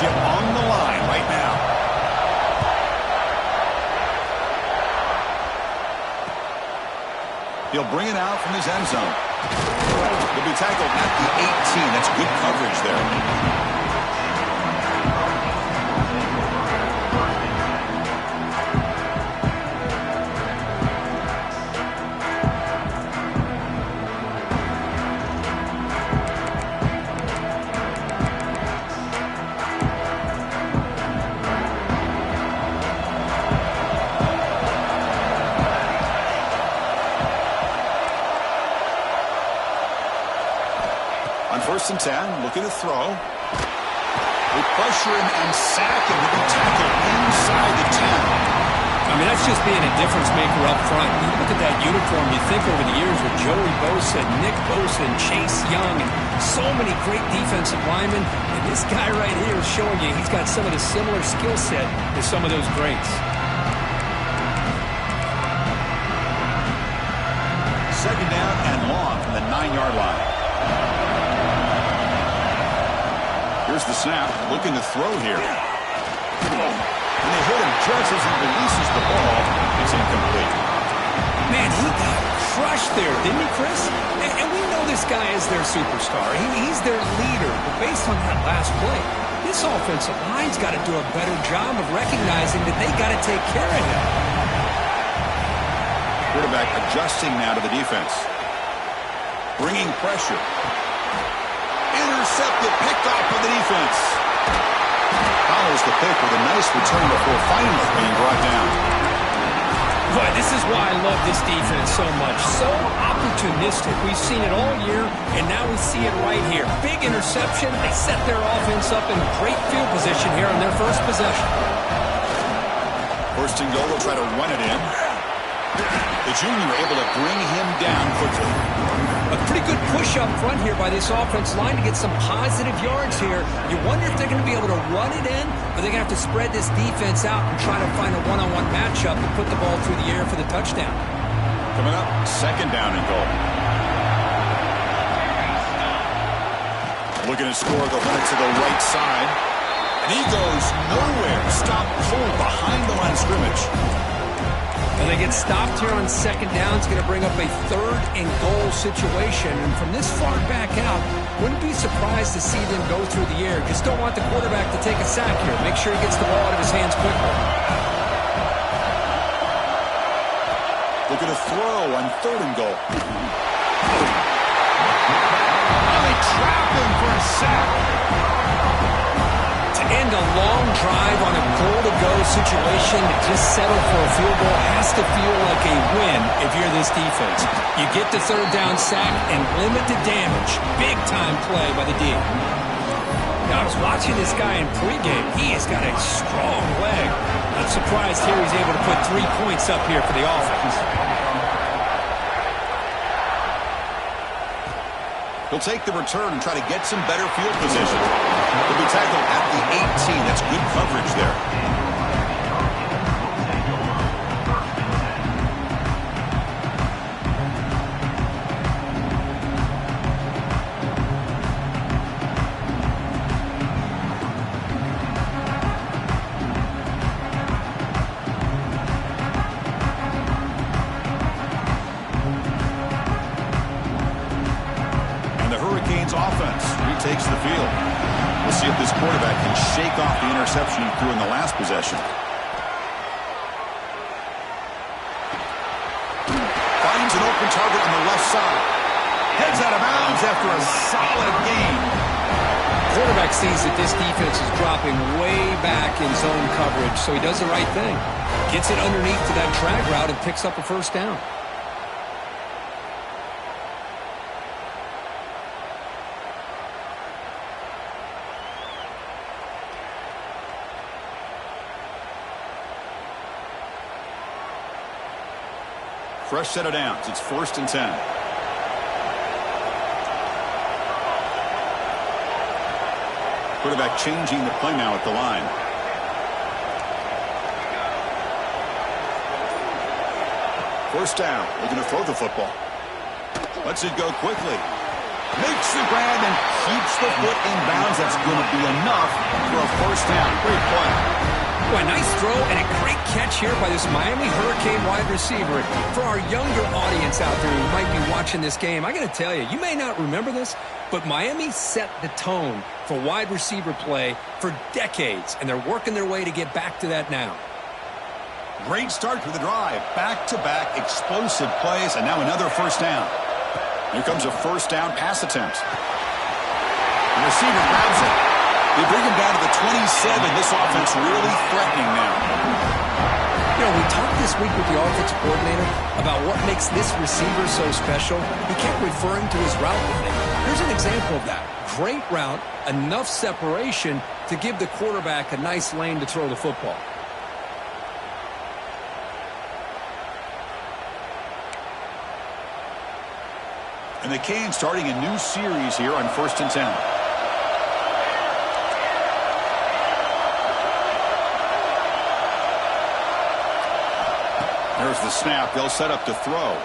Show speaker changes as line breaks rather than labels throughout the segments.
championship on the line right now. He'll bring it out from his end zone. He'll be tackled at the 18. That's good coverage there. First and 10, looking to throw. They pressure him and sack him. He'll be tackled inside the 10.
I mean, that's just being a difference maker up front. You look at that uniform, you think over the years with Joey Bosa, Nick Bosa, and Chase Young, and so many great defensive linemen. And this guy right here is showing you he's got some of the similar skill set as some of those greats.
Second down and long from the 9-yard line. Here's the snap, looking to throw here. And they hit him just as he releases the ball. It's incomplete.
Man, he got crushed there, didn't he, Chris? And we know this guy is their superstar. He's their leader. But based on that last play, this offensive line's got to do a better job of recognizing that they got to take care of him.
Quarterback adjusting now to the defense. Bringing pressure. Intercepted, picked off by the defense. Follows the pick with a nice return before finally being brought down.
Boy, this is why I love this defense so much. So opportunistic. We've seen it all year, and now we see it right here. Big interception. They set their offense up in great field position here on their first possession.
First and goal, will try to run it in. The junior able to bring him down quickly.
A pretty good push up front here by this offensive line to get some positive yards here. You wonder if they're going to be able to run it in, or they're going to have to spread this defense out and try to find a one-on-one matchup and put the ball through the air for the touchdown.
Coming up, second down and goal. Looking to score, they'll run it to the right side. And he goes nowhere. Stop cold behind the line of scrimmage.
Well, they get stopped here on second down. It's going to bring up a third and goal situation. And from this far back out, wouldn't be surprised to see them go through the air. Just don't want the quarterback to take a sack here. Make sure he gets the ball out of his hands quickly.
Looking to throw on third and goal. And they trap him for a sack.
To end a long drive on a goal-to-go situation, to just settle for a field goal has to feel like a win if you're this defense. You get the third down sack and limit the damage. Big-time play by the D. Now, I was watching this guy in pregame. He has got a strong leg. Not surprised here he's able to put 3 points up here for the offense.
He'll take the return and try to get some better field position. He'll be tackled at the 18. That's good coverage there. Offense retakes the field. We'll see if this quarterback can shake off the interception he threw in the last possession. Finds an open target on the left side. Heads out of bounds after a solid gain.
Quarterback sees that this defense is dropping way back in zone coverage, so he does the right thing. Gets it underneath to that drag route and picks up a first down.
Fresh set of downs. It's 1st and 10. Quarterback changing the play now at the line. First down. Looking to throw the football. Lets it go quickly. Makes the grab and keeps the foot in bounds. That's going to be enough for a first down. Great play.
Boy, nice throw and a great catch here by this Miami Hurricane wide receiver. For our younger audience out there who might be watching this game, I got to tell you, you may not remember this, but Miami set the tone for wide receiver play for decades, and they're working their way to get back to that now.
Great start to the drive. Back-to-back explosive plays, and now another first down. Here comes a first down pass attempt. The receiver grabs it. They bring him down to the 27. This offense really threatening now.
You know, we talked this week with the offensive coordinator about what makes this receiver so special. He kept referring to his route running. Here's an example of that. Great route, enough separation to give the quarterback a nice lane to throw the football.
And the Canes starting a new series here on 1st and 10. There's the snap. They'll set up to throw.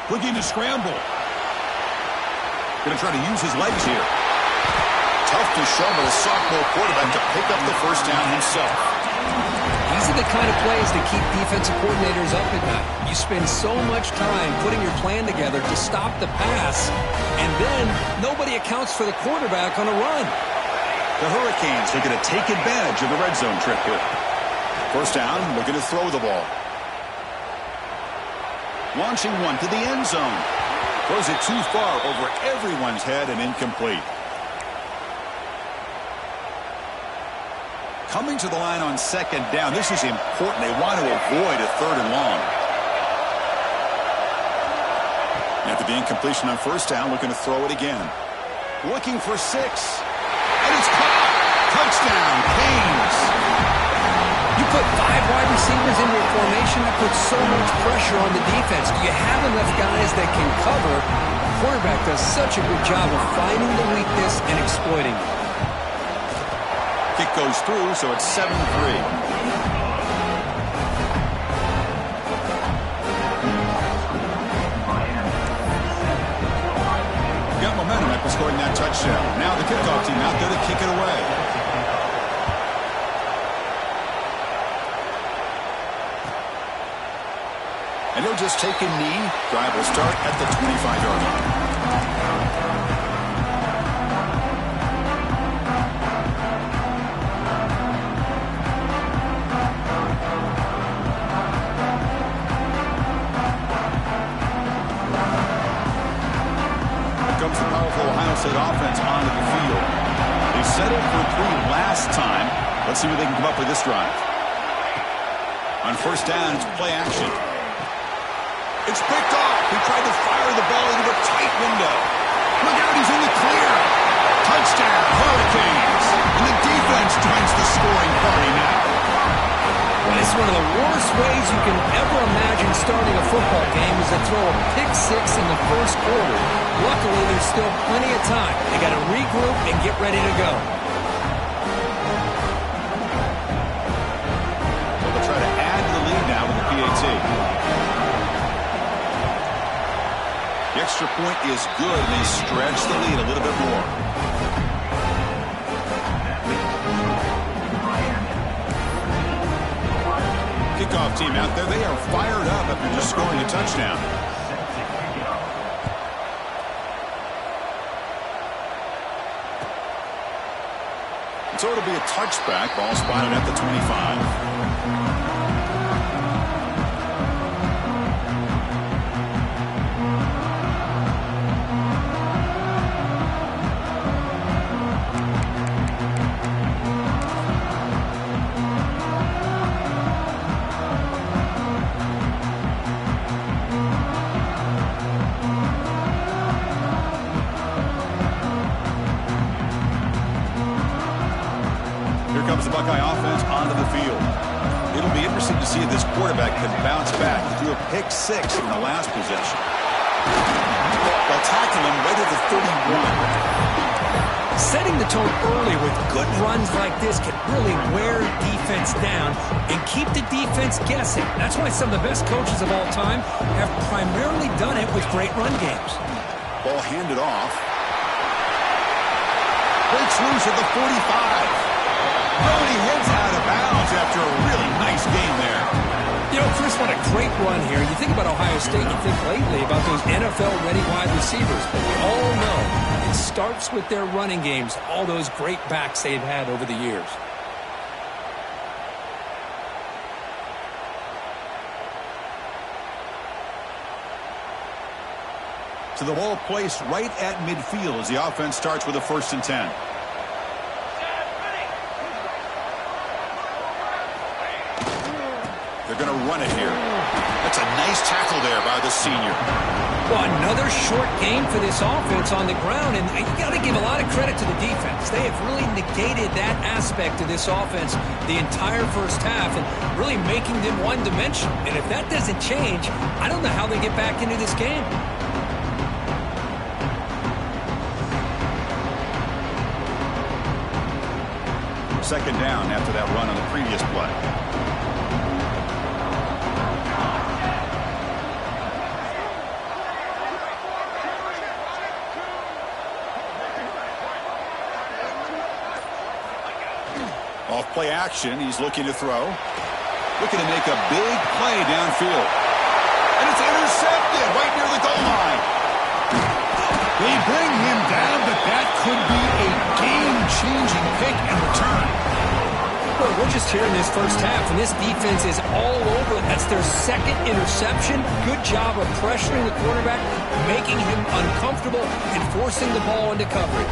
Looking to scramble. Going to try to use his legs here. Tough to show, but a sophomore quarterback to pick up the first down himself.
These are the kind of plays that keep defensive coordinators up at night. You spend so much time putting your plan together to stop the pass, and then nobody accounts for the quarterback on a run.
The Hurricanes are going to take advantage of the red zone trip here. First down, looking to throw the ball. Launching one to the end zone. Throws it too far over everyone's head and incomplete. Coming to the line on second down. This is important. They want to avoid a third and long. After the incompletion on first down, looking to throw it again. Looking for 6. And it's caught. Touchdown, Canes.
You put 5 wide receivers in your formation, that puts so much pressure on the defense. Do you have enough guys that can cover? The quarterback does such a good job of finding the weakness and exploiting it.
Kick goes through, so it's 7-3. Got momentum after scoring that touchdown. Now the kickoff team out there to kick it away. And he'll just take a knee. Drive will start at the 25-yard line. Comes the powerful Ohio State offense onto the field. They settled for 3 last time. Let's see what they can come up with this drive. On first down, it's play action. It's picked off. He tried to fire the ball into a tight window. Look out, he's in the clear. Touchdown, Hurricanes. And the defense joins the scoring party now.
Well, it's one of the worst ways you can ever imagine starting a football game is to throw a pick-6 in the first quarter. Luckily, there's still plenty of time. They got to regroup and get ready to go.
So they'll try to add to the lead now with the PAT. The extra point is good, and they stretch the lead a little bit more. Kickoff team out there, they are fired up after just scoring a touchdown. So it'll be a touchback. Ball spotted at the 25. Comes the Buckeye offense onto the field. It'll be interesting to see if this quarterback can bounce back. He threw a pick-6 in the last possession. They'll tackle him right at the 31.
Setting the tone early with good runs like this can really wear defense down and keep the defense guessing. That's why some of the best coaches of all time have primarily done it with great run games.
Ball handed off. Breaks loose at the 45. Oh, and he heads out of bounds after a really nice game there.
You know, Chris, what a great run here. You think about Ohio State, you think lately about those NFL-ready wide receivers. But we all know it starts with their running games, all those great backs they've had over the years.
To the ball placed right at midfield as the offense starts with a 1st and 10. They're going to run it here. That's a nice tackle there by the senior.
Well, another short game for this offense on the ground, and you got to give a lot of credit to the defense. They have really negated that aspect of this offense the entire first half and really making them one-dimensional. And if that doesn't change, I don't know how they get back into this game.
2nd down after that run on the previous play. Off play action, he's looking to throw. Looking to make a big play downfield. And it's intercepted right near the goal line.
They bring him down, but that could be a game-changing pick and return.
Well, we're just here in this first half, and this defense is all over. That's their 2nd interception. Good job of pressuring the quarterback, making him uncomfortable, and forcing the ball into coverage.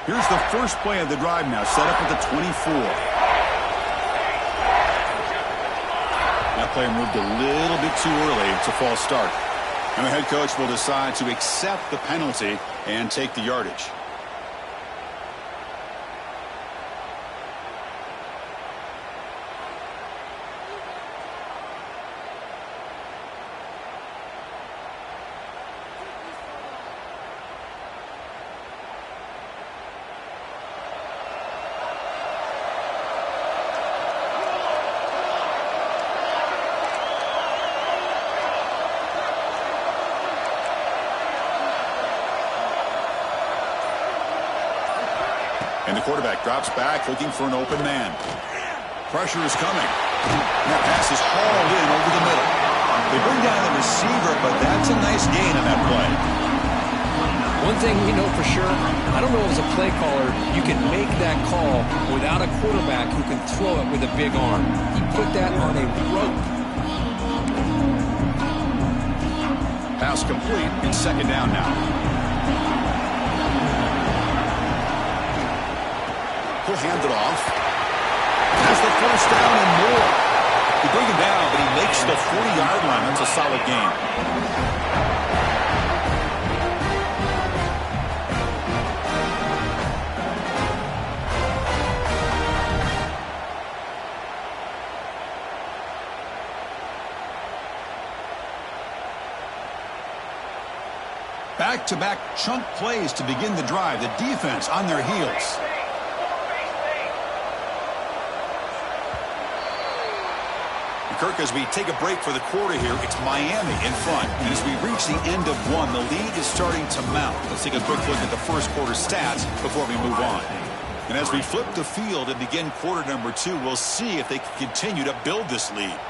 Here's the first play of the drive now, set up at the 24. That play moved a little bit too early. It's a false start. And the head coach will decide to accept the penalty and take the yardage. And the quarterback drops back looking for an open man. Pressure is coming. And that pass is hauled in over the middle. They bring down the receiver, but that's a nice gain on that play.
One thing we know for sure, I don't know as a play caller, you can make that call without a quarterback who can throw it with a big arm. He put that on a rope.
Pass complete in 2nd down now. He'll hand it off. Has the 1st down and more. They bring him down, but he makes the 40-yard line. That's a solid game. Back-to-back chunk plays to begin the drive. The defense on their heels. Kirk, as we take a break for the quarter here, it's Miami in front. And as we reach the end of one, the lead is starting to mount. Let's take a quick look at the first quarter stats before we move on. And as we flip the field and begin quarter number 2, we'll see if they can continue to build this lead.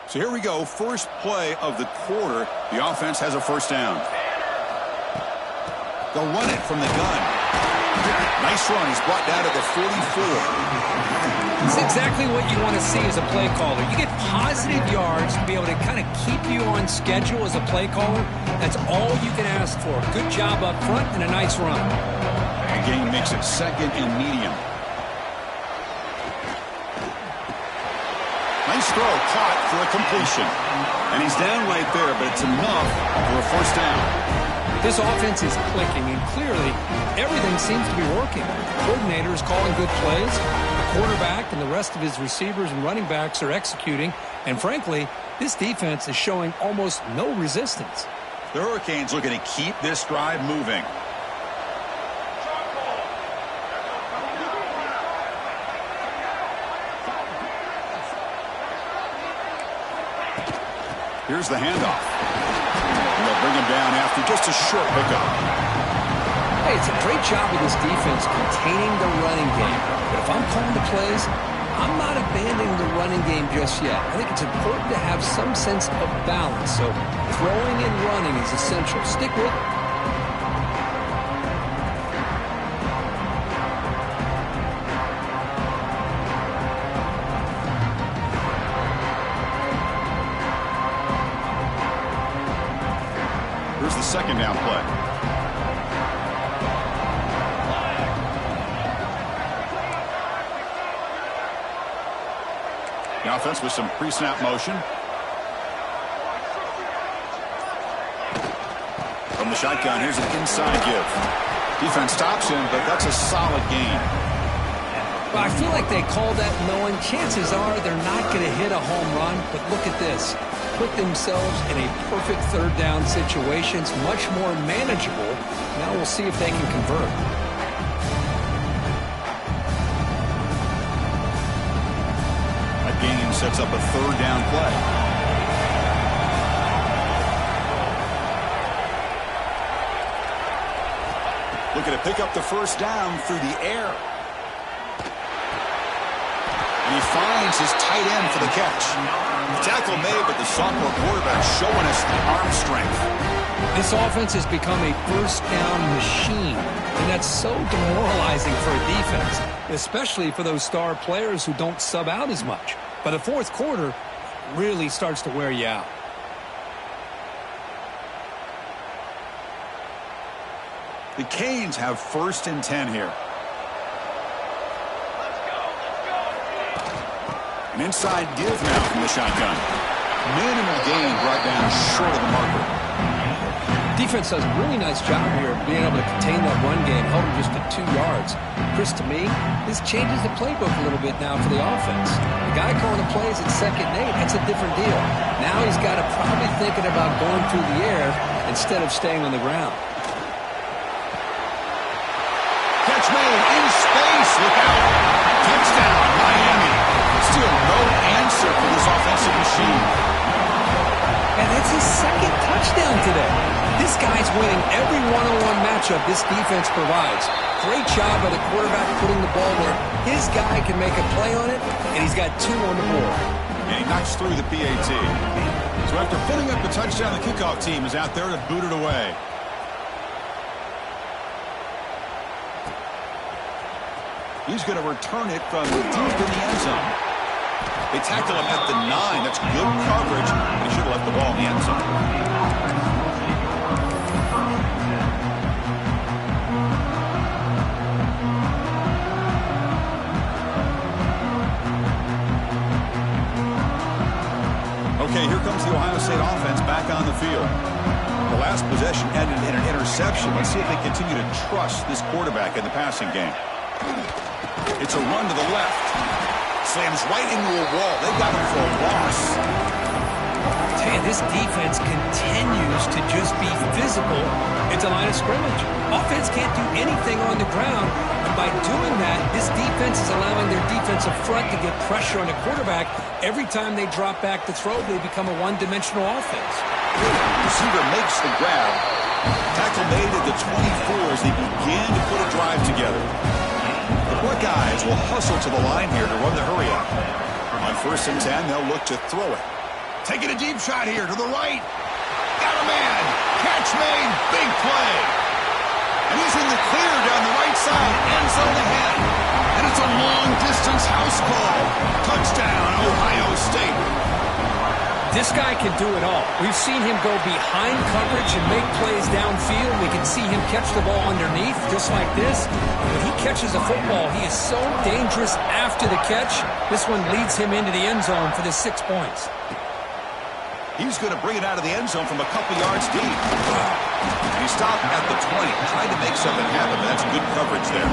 So here we go, first play of the quarter. The offense has a 1st down. They'll run it from the gun. Nice run. He's brought down to the 44.
It's exactly what you want to see as a play caller. You get positive yards to be able to kind of keep you on schedule as a play caller. That's all you can ask for. Good job up front and a nice run.
The game makes it 2nd and medium. Nice throw, caught for a completion. And he's down right there, but it's enough for a 1st down.
This offense is clicking, and clearly everything seems to be working. The coordinator is calling good plays. The quarterback and the rest of his receivers and running backs are executing. And frankly, this defense is showing almost no resistance.
The Hurricanes looking to keep this drive moving. Here's the handoff. And they'll bring him down after just a short pickup.
Hey, it's a great job of this defense containing the running game. But if I'm calling the plays, I'm not abandoning the running game just yet. I think it's important to have some sense of balance. So throwing and running is essential. Stick with it.
Here's the 2nd down play. The offense with some pre-snap motion. From the shotgun, here's an inside give. Defense stops him, but that's a solid gain.
Well, I feel like they called that knowing chances are they're not going to hit a home run. But look at this. Put themselves in a perfect 3rd down situation. It's much more manageable. Now we'll see if they can convert.
That gain sets up a 3rd down play. Looking to pick up the 1st down through the air. And he finds his tight end for the catch. The tackle made, but the sophomore quarterback showing us the arm strength.
This offense has become a 1st down machine, and that's so demoralizing for a defense, especially for those star players who don't sub out as much. But the 4th quarter really starts to wear you out.
The Canes have 1st and 10 here. An inside give now from the shotgun. Minimal gain brought down short of the marker.
Defense does a really nice job here of being able to contain that run game, held him just to 2 yards. Chris, to me, this changes the playbook a little bit now for the offense. The guy calling the plays at 2nd and 8, that's a different deal. Now he's got to probably thinking about going through the air instead of staying on the ground.
Catch made in space. Look out. Touchdown, Miami. Still no answer for this offensive machine.
And that's his 2nd touchdown today. This guy's winning every one-on-one matchup this defense provides. Great job by the quarterback putting the ball where his guy can make a play on it, and he's got 2 on the board.
And he knocks through the PAT. So after putting up the touchdown, the kickoff team is out there to boot it away. He's going to return it from deep in the end zone. They tackle him at the 9. That's good coverage. They should have left the ball in the end zone. Okay, here comes the Ohio State offense back on the field. The last possession ended in an interception. Let's see if they continue to trust this quarterback in the passing game. It's a run to the left. Slams right into a wall. They got him for a loss.
Man, this defense continues to just be physical at the line of scrimmage. Offense can't do anything on the ground, and by doing that, this defense is allowing their defensive front to get pressure on the quarterback. Every time they drop back to throw, they become a one-dimensional offense.
Receiver makes the grab. Tackle made at the 24 as they begin to put a drive together. The Buckeyes will hustle to the line here to run the hurry up. On 1st and 10, they'll look to throw it. Taking a deep shot here to the right. Got a man. Catch made. Big play.
And he's in the clear down the right side. End zone ahead. And it's a long-distance house call. Touchdown, Ohio State.
This guy can do it all. We've seen him go behind coverage and make plays downfield. We can see him catch the ball underneath, just like this. When he catches a football, he is so dangerous after the catch. This one leads him into the end zone for the 6 points.
He's going to bring it out of the end zone from a couple yards deep. And he stopped at the 20, trying to make something happen, but that's good coverage there.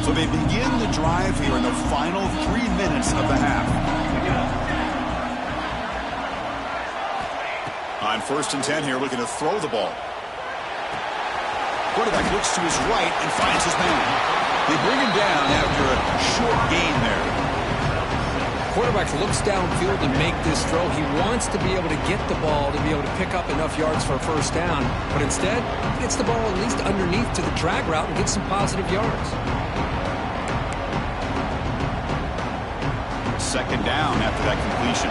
So they begin the drive here in the final 3 minutes of the half. On 1st and 10 here, looking to throw the ball. Quarterback looks to his right and finds his man. They bring him down after a short gain there.
Quarterback looks downfield to make this throw. He wants to be able to get the ball to be able to pick up enough yards for a first down, but instead, he gets the ball at least underneath to the drag route and gets some positive yards.
2nd down after that completion.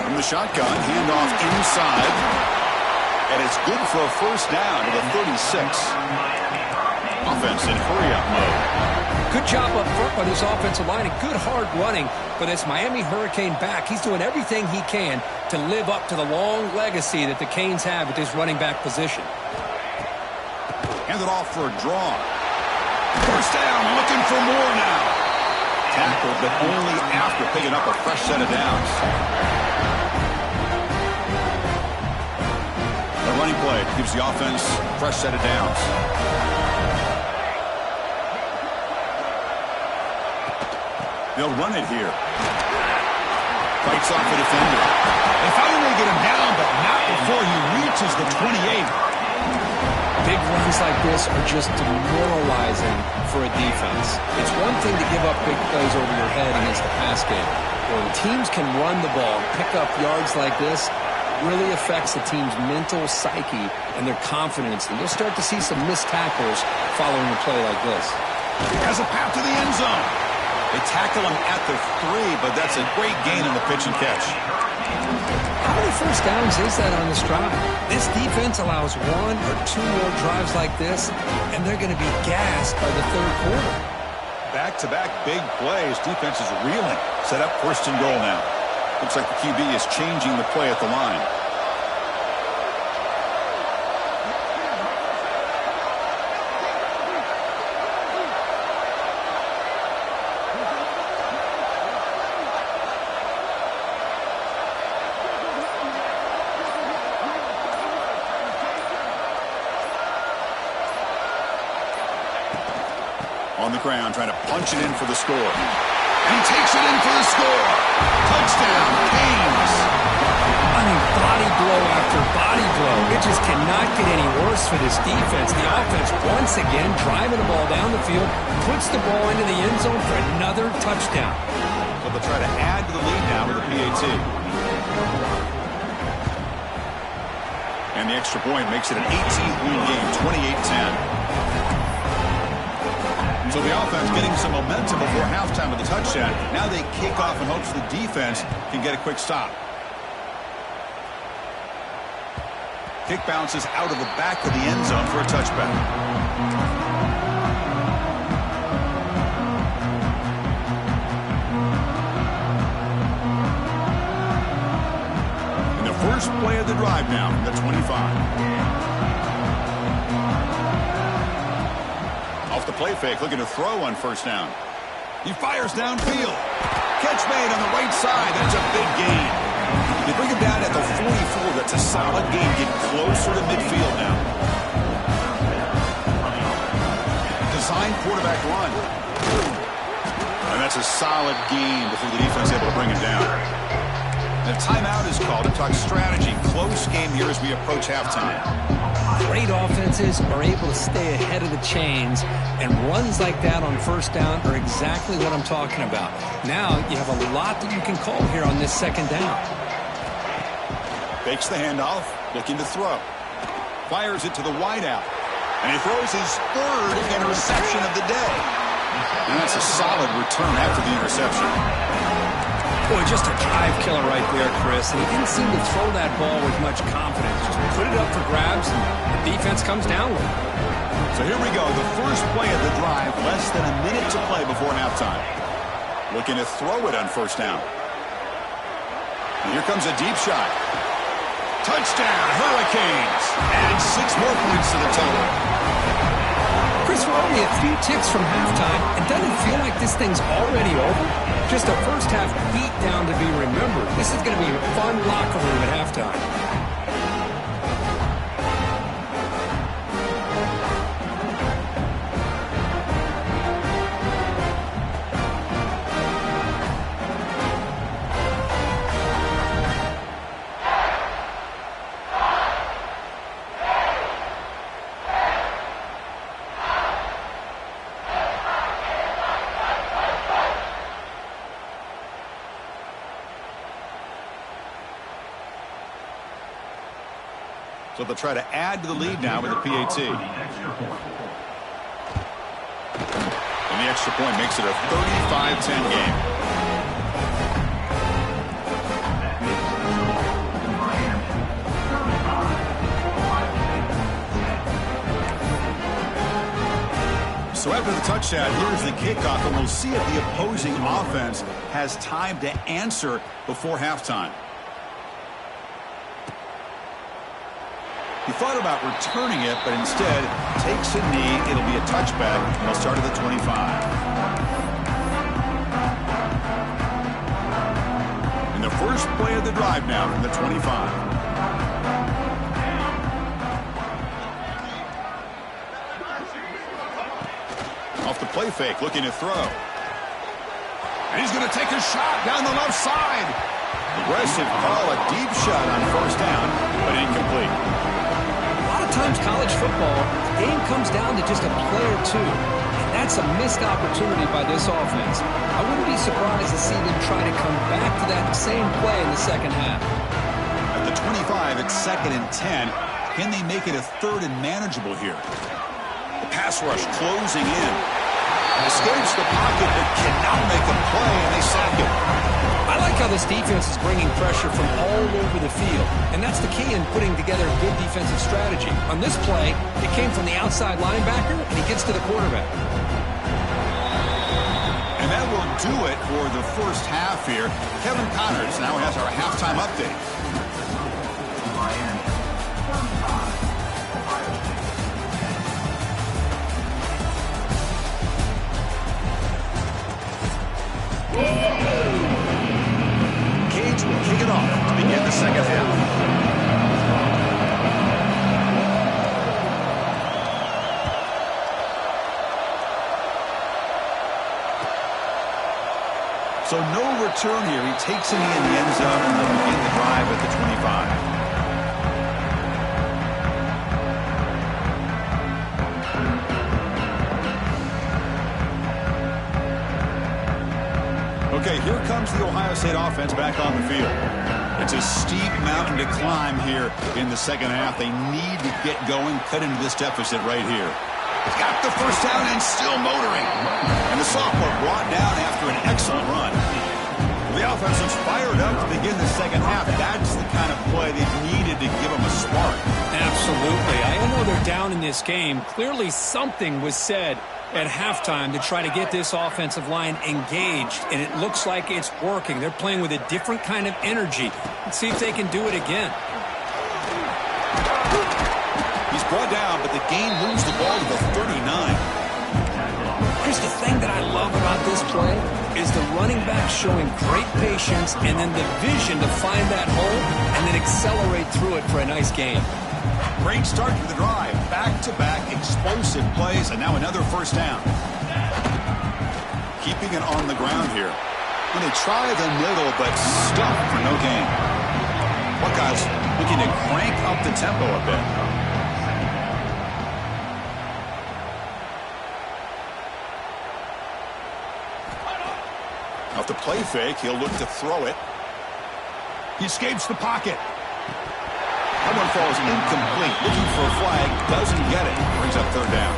From the shotgun, handoff inside. And it's good for a first down to the 36. Offense in hurry-up mode.
Good job up front by this offensive line and good hard running for this Miami Hurricane back. He's doing everything he can to live up to the long legacy that the Canes have at this running back position.
Hand it off for a draw.
First down, looking for more now.
Tackled, but only after picking up a fresh set of downs. The running play gives the offense a fresh set of downs. They'll run it here. Fights off the defender.
They finally get him down, but not before he reaches the 28.
Big runs like this are just demoralizing for a defense. It's one thing to give up big plays over your head against the pass game. When teams can run the ball, pick up yards like this, it really affects the team's mental psyche and their confidence. And you'll start to see some missed tackles following a play like this.
Has a path to the end zone.
They tackle him at the 3, but that's a great gain in the pitch and catch.
How many first downs is that on this drive? This defense allows 1 or 2 more drives like this, and they're going to be gassed by the 3rd quarter.
Back-to-back big plays. Defense is reeling. Set up 1st and goal now. Looks like the QB is changing the play at the line. On the ground, trying to punch it in for the score.
And he takes it in for the score. Touchdown, Canes.
I mean, body blow after body blow. It just cannot get any worse for this defense. The offense, once again, driving the ball down the field, puts the ball into the end zone for another touchdown.
So they'll try to add to the lead now with a PAT. And the extra point makes it an 18-point game, 28-10. So the offense getting some momentum before halftime with the touchdown. Now they kick off in hopes the defense can get a quick stop. Kick bounces out of the back of the end zone for a touchback. And the first play of the drive now from the 25. Off the play fake, looking to throw on 1st down. He fires downfield. Catch made on the right side. That's a big gain. They bring him down at the 44. That's a solid gain. Get closer to midfield now. Design quarterback run. And that's a solid gain before the defense is able to bring him down. And a timeout is called to talk strategy. Close game here as we approach halftime.
great offenses are able to stay ahead of the chains, and runs like that on first down are exactly what I'm talking about. Now you have a lot that you can call here on this second down.
Fakes the handoff, looking to throw. Fires it to the wideout. And he throws his third interception of the day. And that's a solid return after the interception.
Boy, just a drive killer right there, Chris. And he didn't seem to throw that ball with much confidence. Just put it up for grabs, and the defense comes down with it.
So here we go. The first play of the drive, less than a minute to play before halftime. Looking to throw it on first down. And here comes a deep shot. Touchdown, Hurricanes. And 6 more points to the total.
Chris, we're only a few ticks from halftime, and doesn't it feel like this thing's already over? Just a first-half beatdown to be remembered. This is going to be a fun locker room at halftime.
So they'll try to add to the lead now with the PAT. And the extra point makes it a 35-10 game. So after the touchdown, here's the kickoff, and we'll see if the opposing offense has time to answer before halftime. He thought about returning it, but instead takes a knee. It'll be a touchback, and they'll start at the 25. And the first play of the drive now from the 25. Off the play fake, looking to throw. And he's going to take a shot down the left side. Aggressive call, a deep shot on first down, but incomplete.
Times college football, the game comes down to just a play or two, and that's a missed opportunity by this offense. I wouldn't be surprised to see them try to come back to that same play in the second half.
At the 25, it's 2nd and 10. Can they make it a 3rd and manageable here? The pass rush closing in. Escapes the pocket, but cannot make a play, and they sack it.
I like how this defense is bringing pressure from all over the field, and that's the key in putting together a good defensive strategy. On this play, it came from the outside linebacker, and he gets to the quarterback.
And that will do it for the first half here. Kevin Connors now has our halftime update. Cage will kick it off to begin the second half. So no return here. He takes it in the end zone, and they'll begin the drive at the 25. Okay, here comes the Ohio State offense back on the field. It's a steep mountain to climb here in the second half. They need to get going, cut into this deficit right here. Got the first down and still motoring. And the sophomore brought down after an excellent run. The offense is fired up to begin the second half. That's the kind of play they needed to give them a spark.
Absolutely. I know they're down in this game. Clearly something was said at halftime to try to get this offensive line engaged, and it looks like it's working. They're playing with a different kind of energy. Let's see if they can do it again.
He's brought down, but the gain moves the ball to the 39.
Chris, the thing that I love about this play is the running back showing great patience and then the vision to find that hole and then accelerate through it for a nice gain.
Great start to the drive. Back-to-back explosive plays, and now another first down. Keeping it on the ground here. And they try the middle, but stuffed for no gain. Buckeyes looking to crank up the tempo a bit. Off the play fake, he'll look to throw it.
He escapes the pocket.
That one falls incomplete. Looking for a flag, doesn't get it. Brings up third down.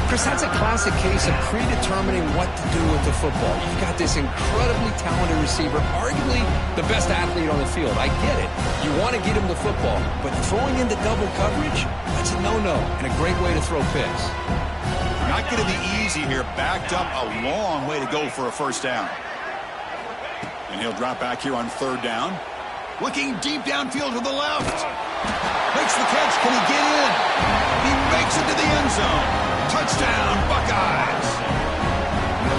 Chris, that's a classic case of predetermining what to do with the football. You've got this incredibly talented receiver, arguably the best athlete on the field. I get it. You want to get him the football, but throwing into double coverage, that's a no-no and a great way to throw picks.
Not going to be easy here. Backed up a long way to go for a first down. And he'll drop back here on third down.
Looking deep downfield to the left. Makes the catch. Can he get in? He makes it to the end zone. Touchdown, Buckeyes.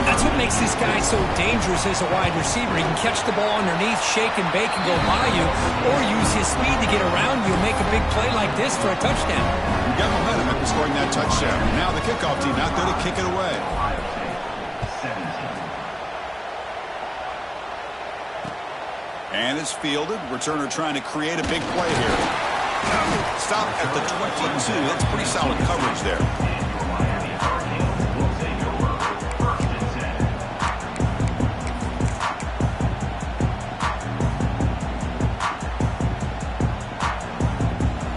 That's what makes this guy so dangerous as a wide receiver. He can catch the ball underneath, shake and bake and go by you, or use his speed to get around you and make a big play like this for a touchdown.
You got momentum after scoring that touchdown. Now the kickoff team out there to kick it away. And it's fielded. Returner trying to create a big play here. Stop at the 22. That's pretty solid coverage there.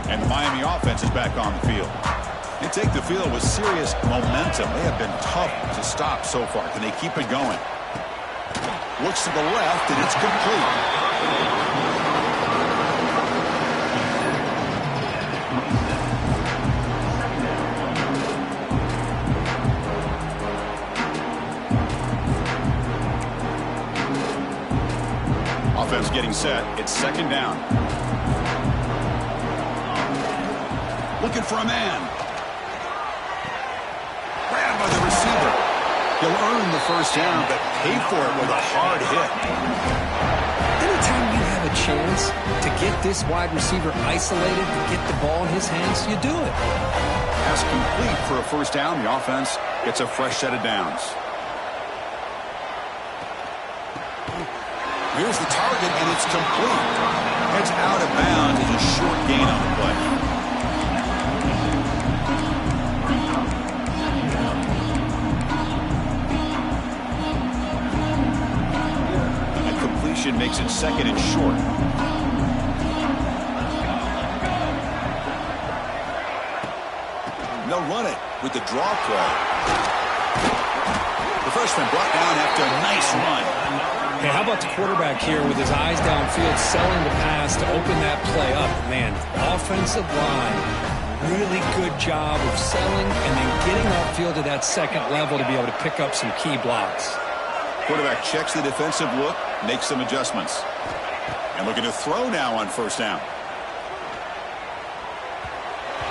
And the Miami offense is back on the field. They take the field with serious momentum. They have been tough to stop so far. Can they keep it going? Looks to the left, and it's complete. Offense getting set. It's second down.
Looking for a man. Grabbed by the receiver.
He'll earn the first down, but pay for it with a hard hit.
Anytime you have a chance to get this wide receiver isolated, to get the ball in his hands, you do it.
Pass complete for a first down. The offense gets a fresh set of downs. Here's the target, and it's complete. Heads out of bounds. It's a short gain on the play. That completion makes it second and short. They'll run it with the draw play. The freshman brought down after a nice run.
Hey, how about the quarterback here with his eyes downfield, selling the pass to open that play up? Man, offensive line, really good job of selling and then getting upfield to that second level to be able to pick up some key blocks.
Quarterback checks the defensive look, makes some adjustments. And looking to throw now on first down.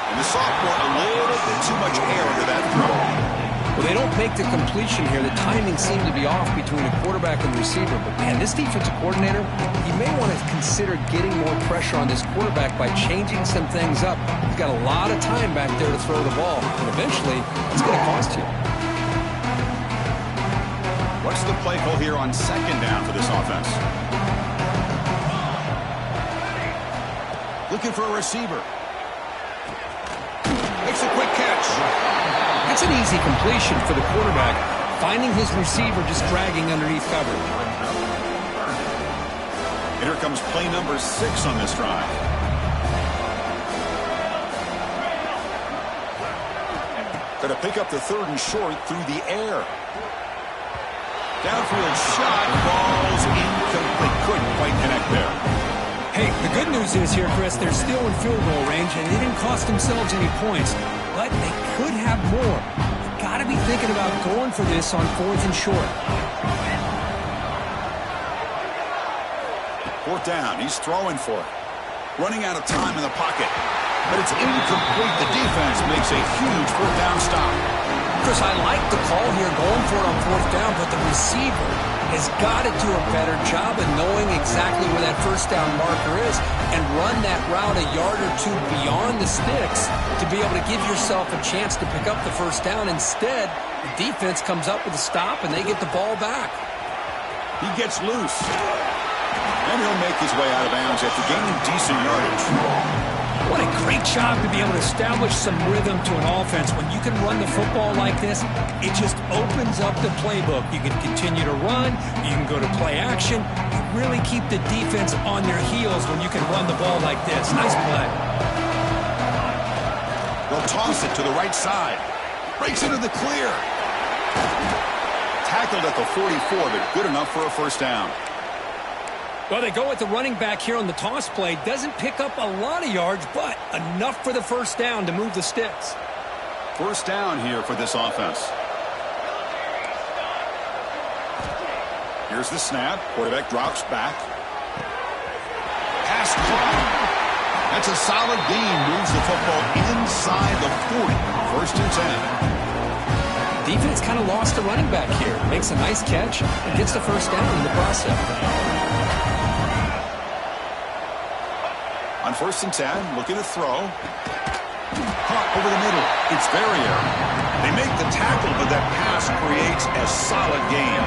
And the sophomore, a little bit too much air under that throw.
Well, they don't make the completion here. The timing seemed to be off between the quarterback and the receiver. But, man, this defensive coordinator, he may want to consider getting more pressure on this quarterback by changing some things up. He's got a lot of time back there to throw the ball. And eventually, it's going to cost you.
What's the play call here on second down for this offense? Looking for a receiver.
Makes a quick catch.
That's an easy completion for the quarterback, finding his receiver just dragging underneath coverage.
And here comes play number 6 on this drive. Going to pick up the third and short through the air. Downfield shot, falls incomplete. Couldn't quite connect there.
Hey, the good news is here, Chris, they're still in field goal range, and they didn't cost themselves any points. But they could have more. You've got to be thinking about going for this on fourth and short.
Fourth down. He's throwing for it. Running out of time in the pocket. But it's incomplete. The defense makes a huge fourth down stop.
Chris, I like the call here going for it on fourth down, but the receiver has got to do a better job of knowing exactly where that first down marker is and run that route a yard or two beyond the sticks to be able to give yourself a chance to pick up the first down. Instead, the defense comes up with a stop and they get the ball back.
He gets loose. And he'll make his way out of bounds after gaining decent yardage.
What a great job to be able to establish some rhythm to an offense. When you can run the football like this, it just opens up the playbook. You can continue to run. You can go to play action. You really keep the defense on their heels when you can run the ball like this. Nice play.
They'll toss it to the right side. Breaks into the clear. Tackled at the 44, but good enough for a first down.
Well, they go with the running back here on the toss play. Doesn't pick up a lot of yards, but enough for the first down to move the sticks.
First down here for this offense. Here's the snap. Quarterback drops back. Pass caught. That's a solid gain. Moves the football inside the 40. First and 10.
Defense kind of lost the running back here. Makes a nice catch and gets the first down in the process.
On first and 10, looking to throw. Caught over the middle. It's Verrier. They make the tackle, but that pass creates a solid gain.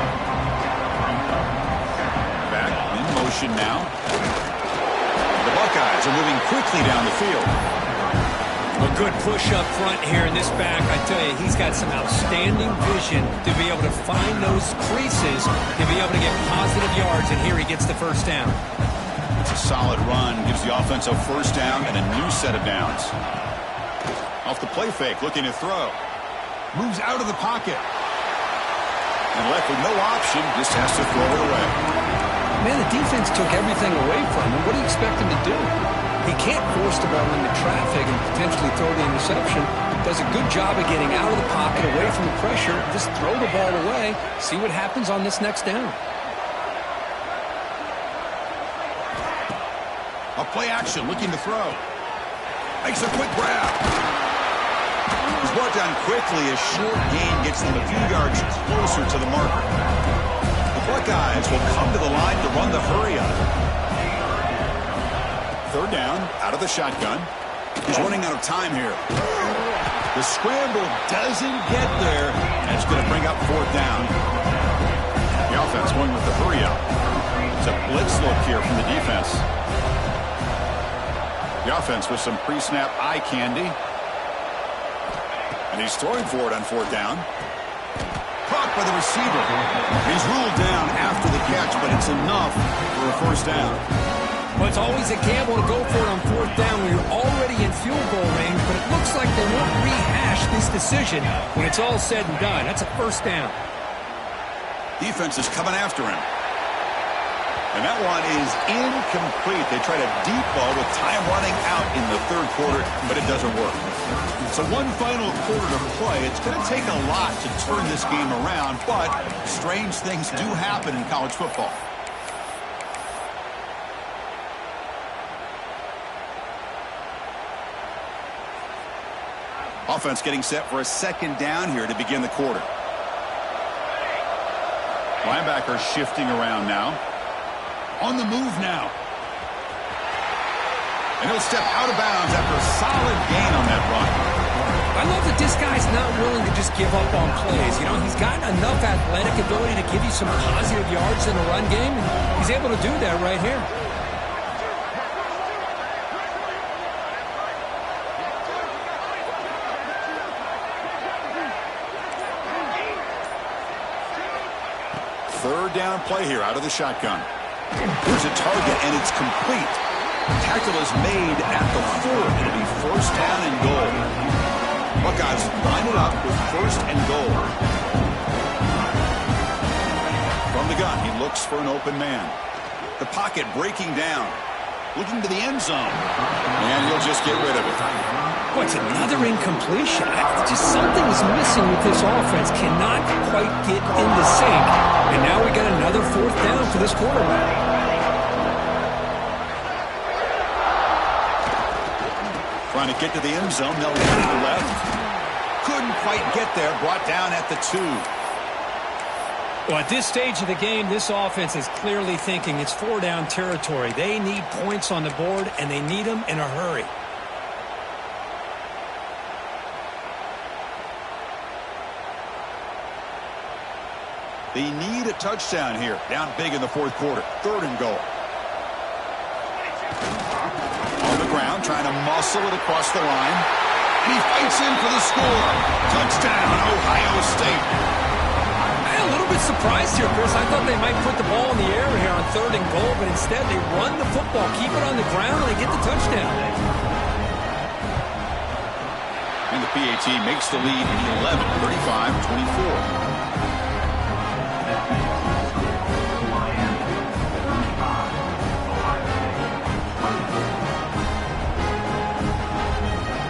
Back in motion now. The Buckeyes are moving quickly down the field.
A good push up front here in this back. I tell you, he's got some outstanding vision to be able to find those creases, to be able to get positive yards, and here he gets the first down.
It's a solid run. Gives the offense a first down and a new set of downs. Off the play fake, looking to throw. Moves out of the pocket. And left with no option, just has to throw it away.
Man, the defense took everything away from him. What do you expect him to do? He can't force the ball into traffic and potentially throw the interception. Does a good job of getting out of the pocket, away from the pressure. Just throw the ball away. See what happens on this next down.
A play action, looking to throw. Makes a quick grab. He's brought down quickly. A short gain gets them a few yards closer to the marker. The Buckeyes will come to the line to run the hurry up. Third down, out of the shotgun. He's running out of time here. The scramble doesn't get there, and it's going to bring up fourth down. The offense going with the hurry up. It's a blitz look here from the defense. The offense with some pre-snap eye candy. And he's throwing for it on fourth down. Caught by the receiver. He's ruled down after the catch, but it's enough for a first down.
Well, it's always a gamble to go for it on fourth down when you're already in field goal range, but it looks like they won't rehash this decision when it's all said and done. That's a first down.
Defense is coming after him. And that one is incomplete. They tried a deep ball with time running out in the third quarter, but it doesn't work. So one final quarter to play. It's going to take a lot to turn this game around, but strange things do happen in college football. Offense getting set for a second down here to begin the quarter. Linebacker shifting around now. On the move now. And he'll step out of bounds after a solid gain on that run.
I love that this guy's not willing to just give up on plays. You know, he's got enough athletic ability to give you some positive yards in the run game, and he's able to do that right here.
Third down play here out of the shotgun. Here's a target, and it's complete. Tackle is made at the 4. It'll be first down and goal. Buckeyes line it up with first and goal. From the gun, he looks for an open man. The pocket breaking down. Looking to the end zone. And he'll just get rid of it.
Boy, it's another incompletion. Just something's missing with this offense. Cannot quite get into sync. And now we got another fourth down for this quarterback.
Trying to get to the end zone. They'll run to the left. Couldn't quite get there. Brought down at the 2.
Well, at this stage of the game, this offense is clearly thinking it's four-down territory. They need points on the board, and they need them in a hurry.
They need a touchdown here. Down big in the fourth quarter. Third and goal. On the ground. down, trying to muscle it across the line. And he fights in for the score. Touchdown, Ohio State.
I'm a little bit surprised here, Chris. I thought they might put the ball in the air here on 3rd and goal, but instead they run the football, keep it on the ground, and they get the touchdown.
And the PAT makes the lead 11, 35-24.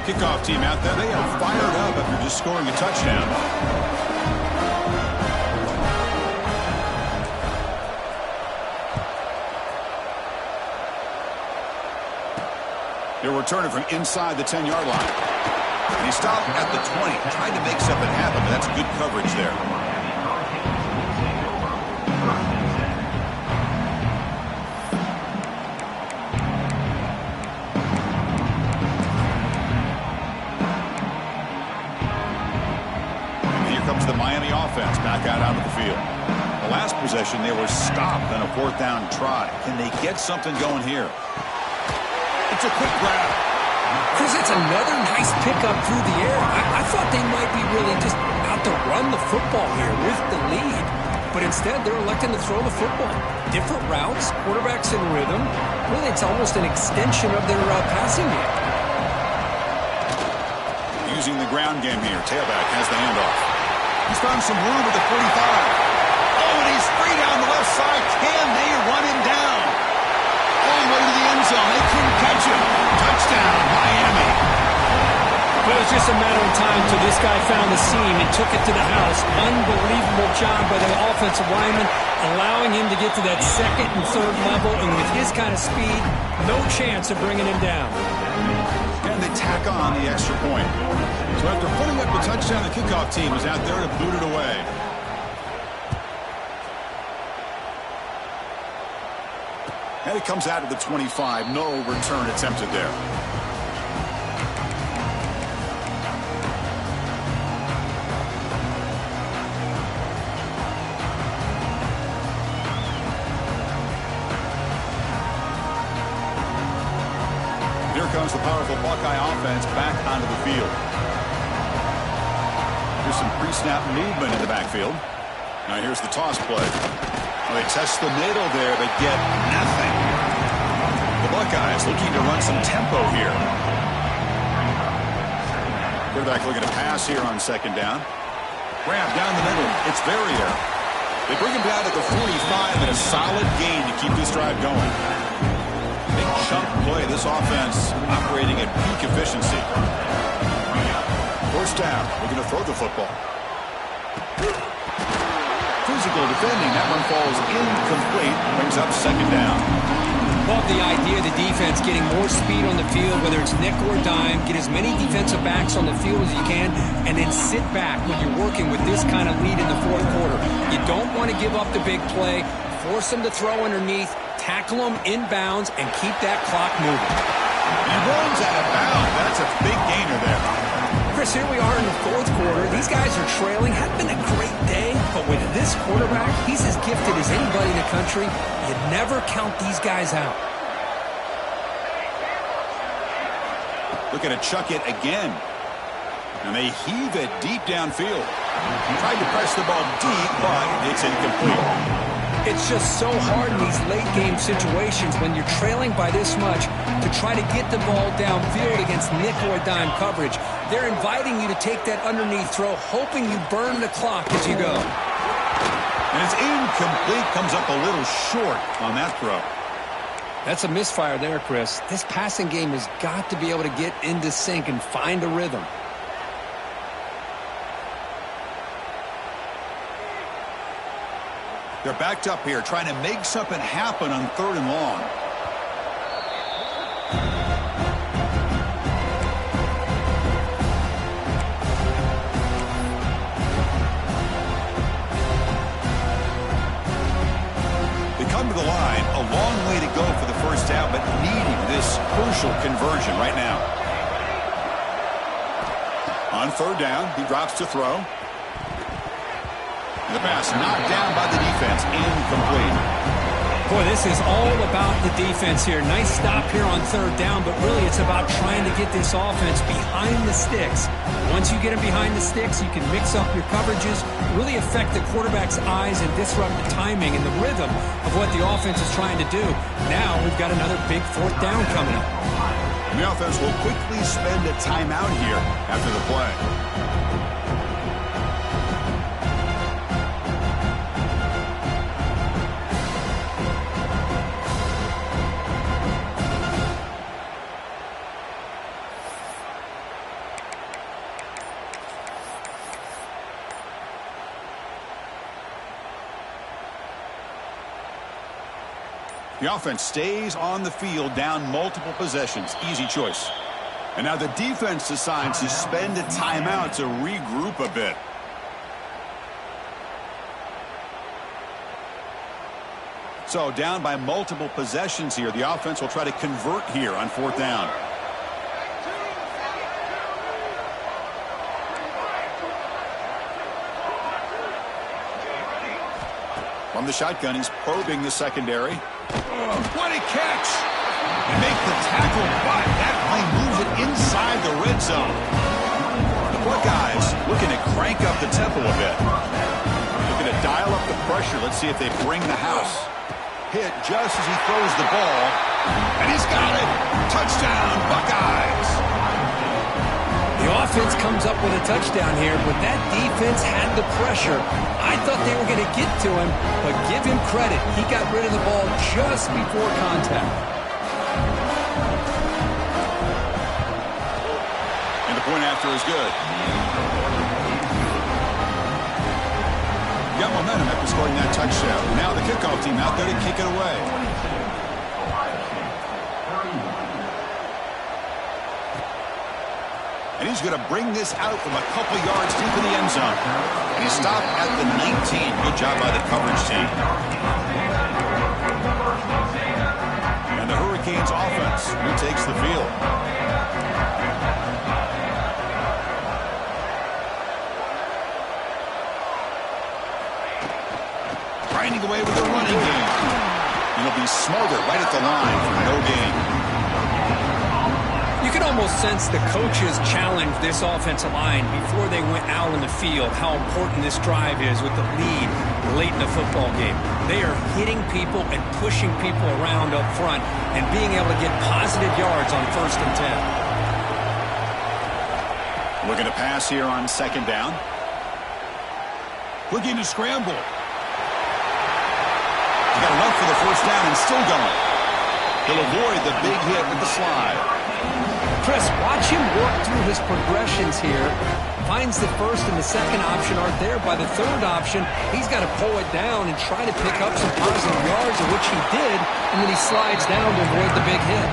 Kickoff team out there. They are fired up after just scoring a touchdown. They're returning from inside the 10-yard line. And he stopped at the 20, trying to make something happen, but that's good coverage there. The Miami offense back out onto the field. The last possession, they were stopped on a 4th down try. Can they get something going here? It's a quick grab.
Chris, it's another nice pickup through the air. I thought they might be really just out to run the football here with the lead. But instead, they're electing to throw the football. Different routes, quarterbacks in rhythm. Really, it's almost an extension of their passing game.
Using the ground game here. Tailback has the handoff. He's found some room at the 45. Oh, and he's free down the left side. Can they run him down? All the way to the end zone. They couldn't catch him. Touchdown, Miami.
Well, it was just a matter of time till this guy found the seam and took it to the house. Unbelievable job by the offensive lineman, allowing him to get to that 2nd and 3rd level, and with his kind of speed, no chance of bringing him down.
And they tack on the extra point. So after putting up the touchdown, the kickoff team is out there to boot it away. And it comes out of the 25. No return attempted there. Here comes the powerful Buckeye offense back onto the field. Here's some pre-snap movement in the backfield. Now here's the toss play. Well, they test the middle there, but get nothing. The Buckeyes looking to run some tempo here. Quarterback looking to pass here on 2nd down. Grab down the middle. It's Verrier. They bring him down at the 45 and a solid gain to keep this drive going. Big chunk play. This offense operating at peak efficiency. 1st down. Looking to throw the football. Physical defending. That one falls incomplete. Brings up 2nd down.
Love the idea of the defense getting more speed on the field, whether it's nickel or dime. Get as many defensive backs on the field as you can, and then sit back when you're working with this kind of lead in the 4th quarter. You don't want to give up the big play. Force them to throw underneath. Tackle them inbounds and keep that clock moving.
He runs out of bounds. That's a big gainer there.
Chris, here we are in the 4th quarter. These guys are trailing. Had been a great day, but with this quarterback, he's as gifted as anybody in the country. You never count these guys out.
Looking to chuck it again. And they heave it deep downfield. Tried to press the ball deep, but it's incomplete.
It's just so hard in these late-game situations when you're trailing by this much to try to get the ball downfield against nickel or dime coverage. They're inviting you to take that underneath throw, hoping you burn the clock as you go.
And it's incomplete. Comes up a little short on that throw.
That's a misfire there, Chris. This passing game has got to be able to get into sync and find a rhythm.
They're backed up here, trying to make something happen on 3rd and long. They come to the line, a long way to go for the 1st down, but needing this crucial conversion right now. On 3rd down, he drops to throw. The pass knocked down by the defense, incomplete.
Boy, this is all about the defense here. Nice stop here on third down, but really it's about trying to get this offense behind the sticks. Once you get them behind the sticks, you can mix up your coverages, really affect the quarterback's eyes and disrupt the timing and the rhythm of what the offense is trying to do. Now we've got another big fourth down coming up.
The offense will quickly spend a timeout here after the play. The offense stays on the field down multiple possessions. Easy choice. And now the defense decides to spend a timeout to regroup a bit. So down by multiple possessions here. The offense will try to convert here on fourth down. From the shotgun, he's probing the secondary.
What a catch! They make the tackle, but that play moves it inside the red zone.
The Buckeyes looking to crank up the tempo a bit. Looking to dial up the pressure. Let's see if they bring the house. Hit just as he throws the ball.
And he's got it! Touchdown, Buckeyes!
The offense comes up with a touchdown here, but that defense had the pressure. I thought they were going to get to him, but give him credit. He got rid of the ball just before contact.
And the point after is good. Got momentum after scoring that touchdown. Now the kickoff team out there to kick it away. And he's going to bring this out from a couple yards deep in the end zone. And he stopped at the 19. Good job by the coverage team. And the Hurricanes offense retakes the field. Grinding away with the running game. He'll be smothered right at the line for no gain.
You can almost sense the coaches challenge this offensive line before they went out on the field, how important this drive is with the lead late in the football game. They are hitting people and pushing people around up front and being able to get positive yards on 1st and 10.
Looking to pass here on second down.
Looking to scramble.
He got enough for the first down and still going. He'll avoid the big hit with the slide.
Chris, watch him work through his progressions here. Finds the first and the second option aren't there. By the third option, he's got to pull it down and try to pick up some positive yards, of which he did, and then he slides down to avoid the big hit.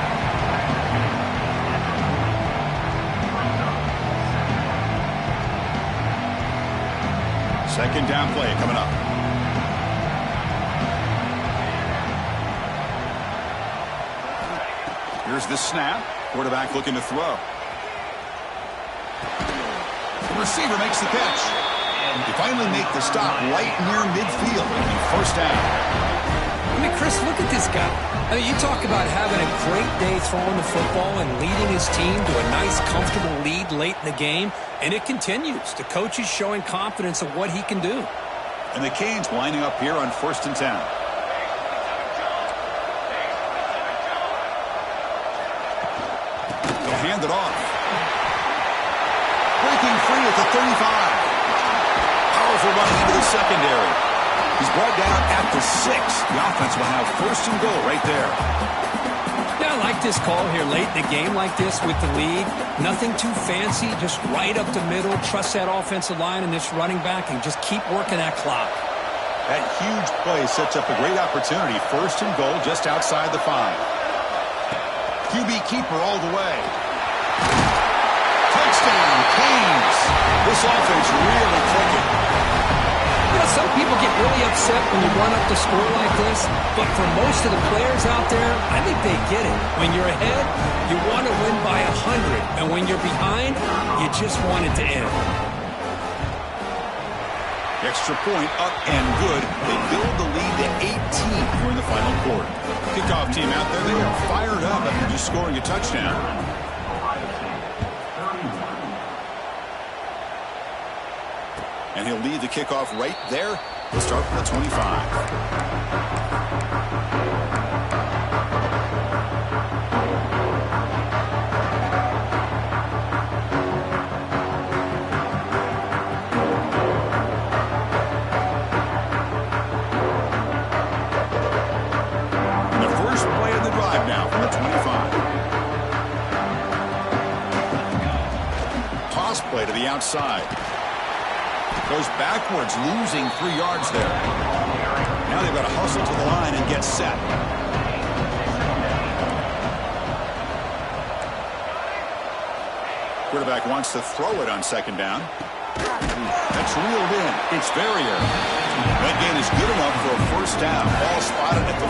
Second down play coming up. Here's the snap. Quarterback looking to throw.
The receiver makes the catch. They finally make the stop right near midfield.
First down.
I mean, Chris, look at this guy. I mean, you talk about having a great day throwing the football and leading his team to a nice, comfortable lead late in the game, and it continues. The coach is showing confidence of what he can do.
And the Canes lining up here on 1st and 10. Hand it off. Breaking free at the 35. Powerful running into the secondary. He's brought down at the 6. The offense will have 1st and goal right there.
Yeah, I like this call here late in the game like this with the lead. Nothing too fancy, just right up the middle. Trust that offensive line and this running back and just keep working that clock.
That huge play sets up a great opportunity. 1st and goal just outside the 5. QB keeper all the way. Touchdown, Canes. This offense really clicking.
You know, some people get really upset when you run up the score like this, but for most of the players out there, I think they get it. When you're ahead, you want to win by 100, and when you're behind, you just want it to end.
Extra point up and good. They build the lead to 18 here in the final quarter. Kickoff team out there. They are fired up after just scoring a touchdown. And he'll lead the kickoff right there. We'll start from the 25. Play to the outside. Goes backwards, losing 3 yards there. Now they've got to hustle to the line and get set. Quarterback wants to throw it on second down. That's reeled in. It's Verrier. That gain is good enough for a first down. Ball spotted at the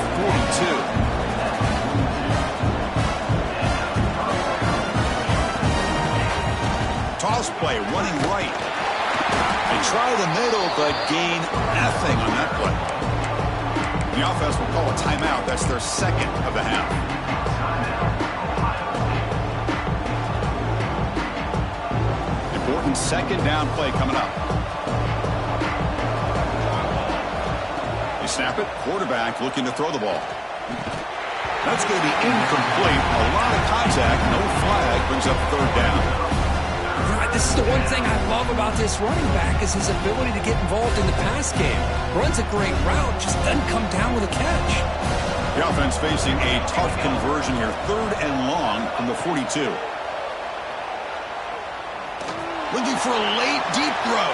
42. Toss play, running right. They try the middle, but gain nothing on that play. The offense will call a timeout. That's their second of the half. Important second down play coming up. They snap it. Quarterback looking to throw the ball. That's going to be incomplete. A lot of contact. No flag. Brings up third down.
This is the one thing I love about this running back is his ability to get involved in the pass game. Runs a great route, just doesn't come down with a catch.
The offense facing a tough conversion here. 3rd and long from the 42.
Looking for a late, deep throw.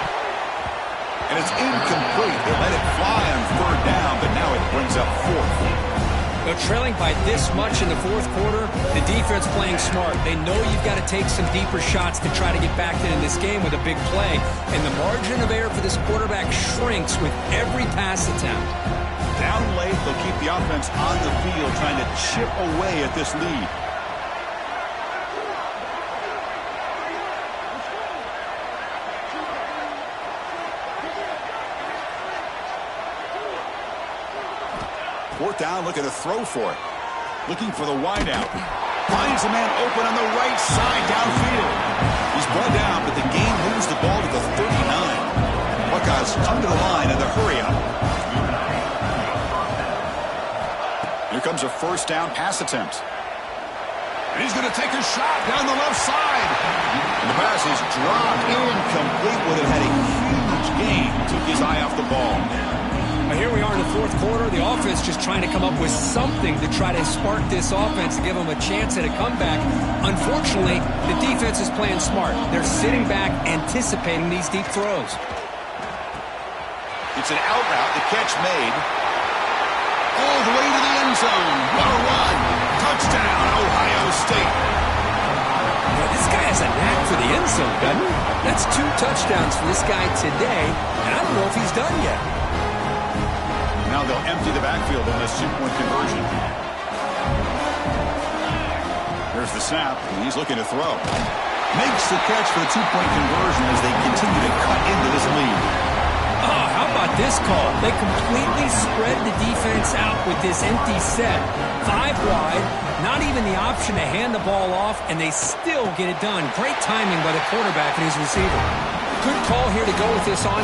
And it's incomplete. They let it fly on 3rd down, but now it brings up 4th.
But trailing by this much in the 4th quarter, the defense playing smart. They know you've got to take some deeper shots to try to get back in this game with a big play. And the margin of error for this quarterback shrinks with every pass attempt.
Down late, they'll keep the offense on the field trying to chip away at this lead. Fourth down, looking to throw for it. Looking for the wideout. Finds a man open on the right side downfield. He's brought down, but the game moves the ball to the 39. Buckeyes come to the line in the hurry up. Here comes a first down pass attempt.
And he's going to take a shot down the left side.
And the pass is dropped incomplete. Would have had a huge gain. Took his eye off the ball.
Here we are in the 4th quarter. The offense just trying to come up with something to try to spark this offense to give them a chance at a comeback. Unfortunately, the defense is playing smart. They're sitting back, anticipating these deep throws.
It's an out route. The catch made.
All the way to the end zone. What a run. Touchdown, Ohio State.
Yeah, this guy has a knack for the end zone, doesn't he? That's 2 touchdowns for this guy today, and I don't know if he's done yet.
Now they'll empty the backfield on this 2-point conversion. There's the snap, and he's looking to throw. Makes the catch for the 2-point conversion as they continue to cut into this lead.
Oh, how about this call? They completely spread the defense out with this empty set. 5 wide, not even the option to hand the ball off, and they still get it done. Great timing by the quarterback and his receiver. Good call here to go with this on.